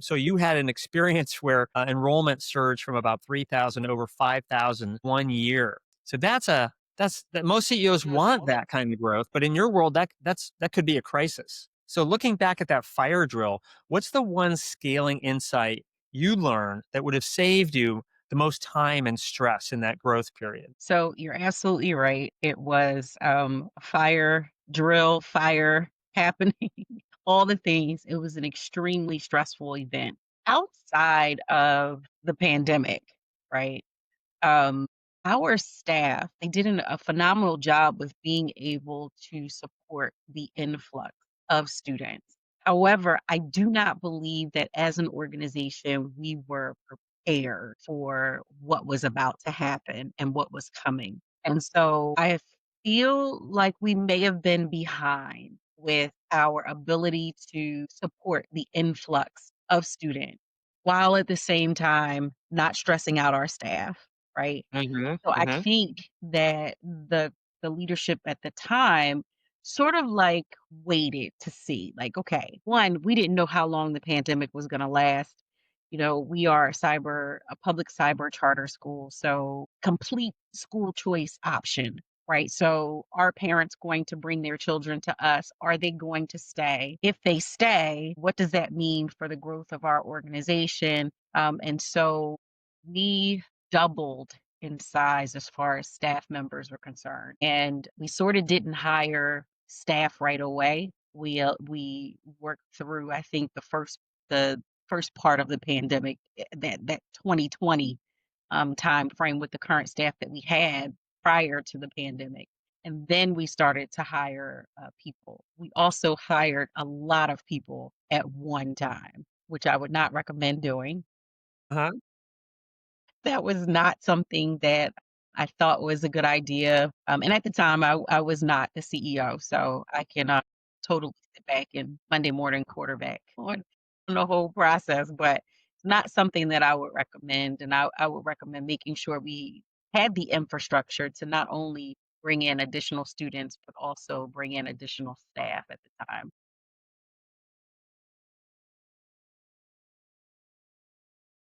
So you had an experience where enrollment surged from about 3,000 over 5,000 1 year. So that's that most CEOs want Mhm. that kind of growth, but in your world that could be a crisis. So looking back at that fire drill, what's the one scaling insight you learned that would have saved you the most time and stress in that growth period? So you're absolutely right. It was fire, drill, fire happening, all the things. It was an extremely stressful event outside of the pandemic, right? Um, our staff, they did a phenomenal job with being able to support the influx of students. However, I do not believe that as an organization, we were prepared for what was about to happen and what was coming. And so I feel like we may have been behind with our ability to support the influx of students while at the same time not stressing out our staff, right? Mhm, So I mhm. think that the leadership at the time sort of like waited to see, like, okay, one, we didn't know how long the pandemic was going to last. We are a public cyber charter school, so complete school choice option, right? So are parents going to bring their children to us? Are they going to stay? If they stay, what does that mean for the growth of our organization? And so we doubled in size as far as staff members were concerned. And we sort of didn't hire staff right away. We worked through, I think, the first part of the pandemic, that 2020 time frame with the current staff that we had prior to the pandemic. And then we started to hire people. We also hired a lot of people at one time, which I would not recommend doing. Uh-huh. That was not something that I thought was a good idea, and at the time, I was not the CEO, so I cannot totally sit back and Monday morning quarterback on the whole process, but it's not something that I would recommend, and I would recommend making sure we had the infrastructure to not only bring in additional students, but also bring in additional staff at the time.